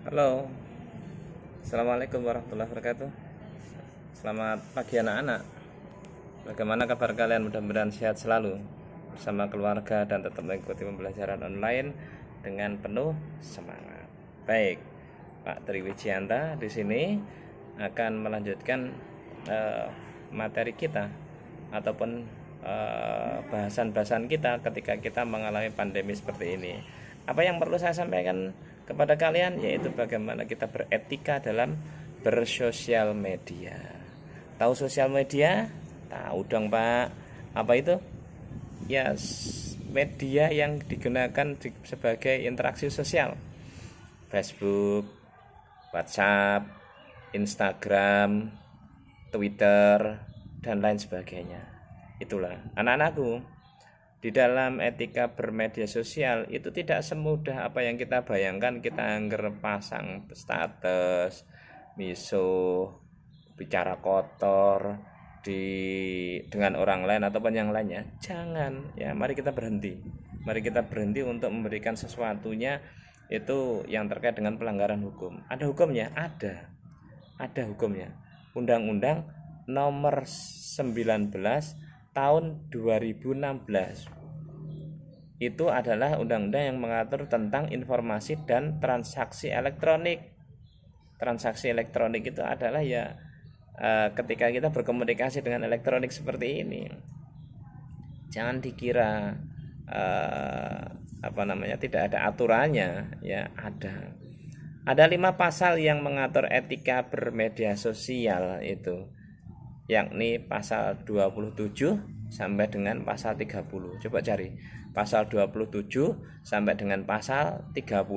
Halo, Assalamualaikum warahmatullahi wabarakatuh. Selamat pagi anak-anak. Bagaimana kabar kalian? Mudah-mudahan sehat selalu bersama keluarga dan tetap mengikuti pembelajaran online dengan penuh semangat. Baik, Pak Triwijayanta di sini akan melanjutkan materi kita ataupun bahasan-bahasan kita ketika kita mengalami pandemi seperti ini. Apa yang perlu saya sampaikan kepada kalian yaitu bagaimana kita beretika dalam bersosial media. Tahu sosial media? Tahu dong, Pak. Apa itu? Ya, media yang digunakan sebagai interaksi sosial. Facebook, WhatsApp, Instagram, Twitter, dan lain sebagainya. Itulah anak-anakku. Di dalam etika bermedia sosial itu tidak semudah apa yang kita bayangkan. Kita anggar pasang status, miso, bicara kotor dengan orang lain ataupun yang lainnya. Jangan, ya, mari kita berhenti. Mari kita berhenti untuk memberikan sesuatunya itu yang terkait dengan pelanggaran hukum. Ada hukumnya? Ada hukumnya. Undang-Undang nomor 19 tahun 2016 itu adalah undang-undang yang mengatur tentang informasi dan transaksi elektronik. Transaksi elektronik itu adalah ketika kita berkomunikasi dengan elektronik seperti ini, jangan dikira tidak ada aturannya. Ya, ada 5 pasal yang mengatur etika bermedia sosial itu, yakni pasal 27 sampai dengan pasal 30. Coba cari pasal 27 sampai dengan pasal 30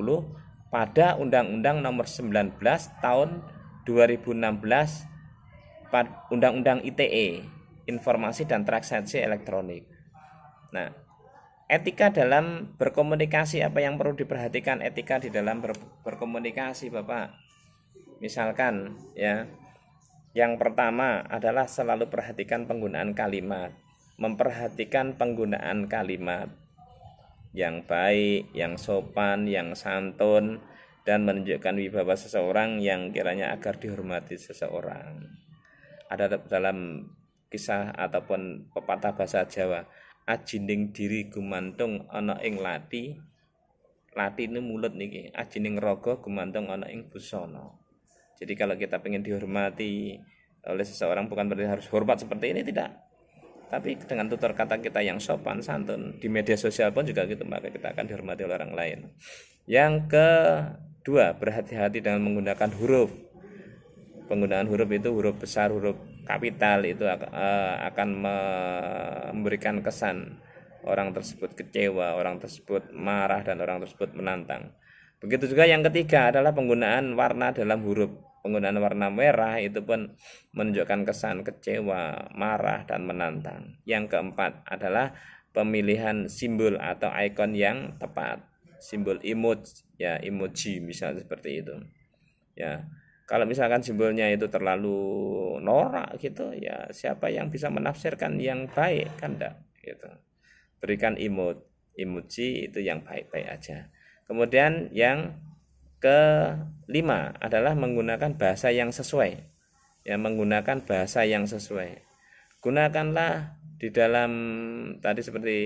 pada Undang-Undang nomor 19 tahun 2016, Undang-Undang ITE, Informasi dan Transaksi Elektronik. Nah, etika dalam berkomunikasi, apa yang perlu diperhatikan etika di dalam berkomunikasi, Bapak? Misalkan, ya, yang pertama adalah selalu perhatikan penggunaan kalimat. Memperhatikan penggunaan kalimat yang baik, yang sopan, yang santun, dan menunjukkan wibawa seseorang yang kiranya agar dihormati seseorang. Ada dalam kisah ataupun pepatah bahasa Jawa, ajining diri gumantung ana ing lati. Lati ini mulut niki, ajining raga gumantung ana ing busana. Jadi kalau kita ingin dihormati oleh seseorang bukan berarti harus hormat seperti ini, tidak. Tapi dengan tutur kata kita yang sopan, santun, di media sosial pun juga gitu, maka kita akan dihormati oleh orang lain. Yang kedua, berhati-hati dengan menggunakan huruf. Penggunaan huruf itu huruf besar, huruf kapital itu akan memberikan kesan orang tersebut kecewa, orang tersebut marah, dan orang tersebut menantang. Begitu juga yang ketiga adalah penggunaan warna dalam huruf. Penggunaan warna merah itu pun menunjukkan kesan kecewa, marah, dan menantang. Yang keempat adalah pemilihan simbol atau ikon yang tepat. Simbol emoji misalnya seperti itu. Ya, kalau misalkan simbolnya itu terlalu norak gitu, ya siapa yang bisa menafsirkan yang baik, kan enggak gitu. Berikan emoji itu yang baik-baik aja. Kemudian yang kelima adalah menggunakan bahasa yang sesuai. Ya, menggunakan bahasa yang sesuai. Gunakanlah di dalam tadi seperti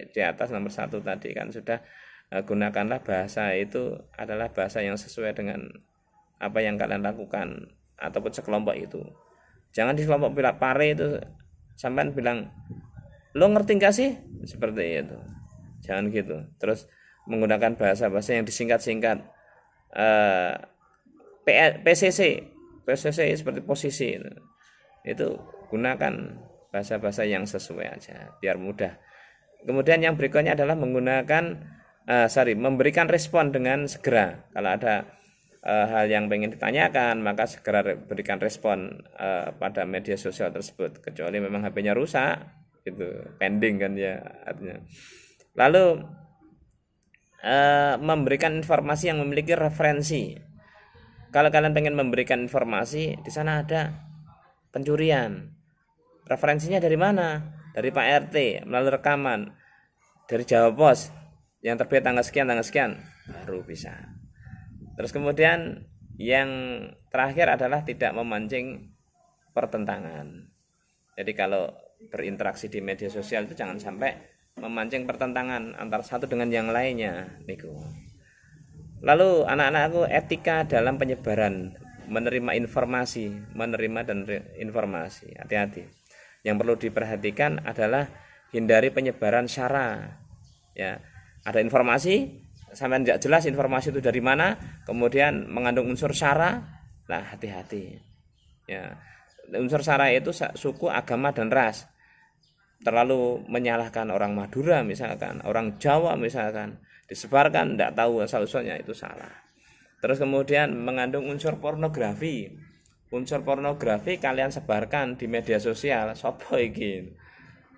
di atas nomor 1 tadi kan sudah, gunakanlah bahasa itu adalah bahasa yang sesuai dengan apa yang kalian lakukan ataupun sekelompok itu. Jangan di kelompok bilang pare itu sampean bilang, "Lo ngerti enggak sih?" Seperti itu. Jangan gitu. Terus menggunakan bahasa-bahasa yang disingkat-singkat. PCC seperti posisi itu gunakan bahasa-bahasa yang sesuai aja biar mudah. Kemudian yang berikutnya adalah memberikan respon dengan segera. Kalau ada hal yang ingin ditanyakan, maka segera berikan respon pada media sosial tersebut, kecuali memang HP-nya rusak gitu, pending kan ya artinya. Lalu memberikan informasi yang memiliki referensi. Kalau kalian pengen memberikan informasi, di sana ada pencurian. Referensinya dari mana? Dari Pak RT melalui rekaman, dari Jawa Pos yang terbit tanggal sekian baru bisa. Terus kemudian yang terakhir adalah tidak memancing pertentangan. Jadi kalau berinteraksi di media sosial itu jangan sampai memancing pertentangan antara satu dengan yang lainnya niku. Lalu anak-anakku, etika dalam penyebaran, menerima informasi. Hati-hati. Yang perlu diperhatikan adalah hindari penyebaran syara. Ya, ada informasi sampai tidak jelas informasi itu dari mana, kemudian mengandung unsur syara. Nah, hati-hati. Ya, unsur syara itu suku, agama dan ras. Terlalu menyalahkan orang Madura misalkan, orang Jawa misalkan, disebarkan tidak tahu asal usulnya, itu salah. Terus kemudian mengandung unsur pornografi. Unsur pornografi kalian sebarkan di media sosial. Sopo iki?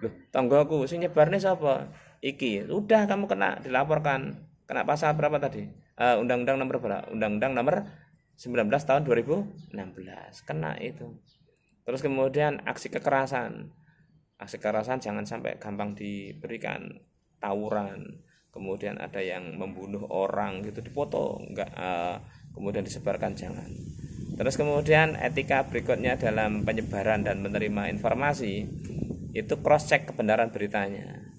Loh, tanggoku sing nyebarne sapa? Iki. Udah kamu kena dilaporkan. Kena pasal berapa tadi? Undang-undang nomor berapa? Undang-undang nomor 19 tahun 2016. Kena itu. Terus kemudian aksi kekerasan. Aksi kekerasan jangan sampai gampang diberikan, tawuran. Kemudian ada yang membunuh orang gitu, dipoto, enggak, kemudian disebarkan, jangan. Terus kemudian etika berikutnya dalam penyebaran dan menerima informasi itu cross check kebenaran beritanya.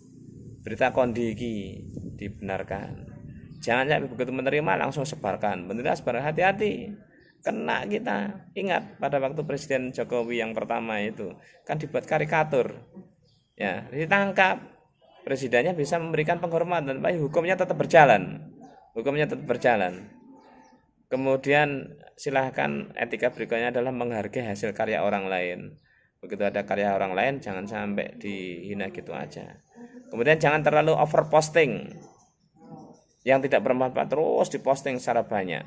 Berita kondiki dibenarkan. Jangan sampai begitu menerima langsung sebarkan. Benar sebarkan, hati-hati. Kena kita. Ingat pada waktu Presiden Jokowi yang pertama itu kan dibuat karikatur. Ya, ditangkap. Presidennya bisa memberikan penghormatan, tapi hukumnya tetap berjalan. Kemudian silahkan etika berikutnya adalah menghargai hasil karya orang lain. Begitu ada karya orang lain jangan sampai dihina gitu aja. Kemudian jangan terlalu overposting yang tidak bermanfaat terus diposting secara banyak.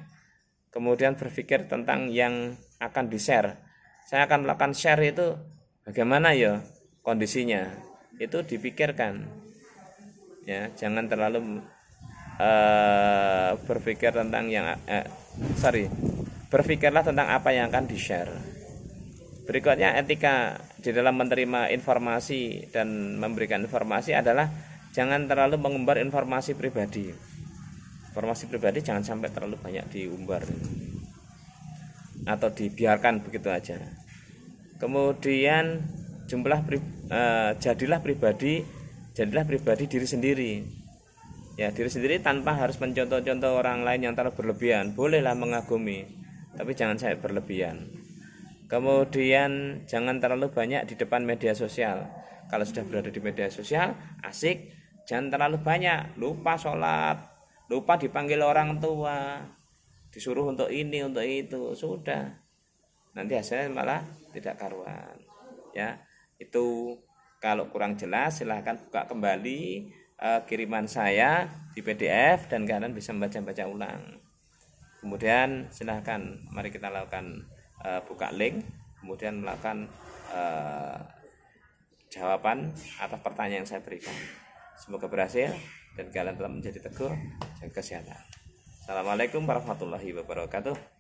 Kemudian berpikir tentang yang akan di-share. Saya akan melakukan share itu bagaimana ya kondisinya, itu dipikirkan. Ya, jangan terlalu berpikir tentang berpikirlah tentang apa yang akan di-share. Berikutnya etika di dalam menerima informasi dan memberikan informasi adalah jangan terlalu mengumbar informasi pribadi. Informasi pribadi jangan sampai terlalu banyak diumbar atau dibiarkan begitu aja. Kemudian jadilah pribadi diri sendiri. Ya, diri sendiri tanpa harus mencontoh-contoh orang lain yang terlalu berlebihan. Bolehlah mengagumi, tapi jangan sampai berlebihan. Kemudian jangan terlalu banyak di depan media sosial. Kalau sudah berada di media sosial, asik, jangan terlalu banyak. Lupa sholat, lupa dipanggil orang tua, disuruh untuk ini, untuk itu, sudah. Nanti hasilnya malah tidak karuan. Ya, itu. Kalau kurang jelas silahkan buka kembali kiriman saya di PDF dan kalian bisa membaca ulang. Kemudian silahkan mari kita lakukan buka link, kemudian melakukan jawaban atas pertanyaan yang saya berikan. Semoga berhasil dan kalian telah menjadi teguh, jaga kesehatan. Assalamualaikum warahmatullahi wabarakatuh.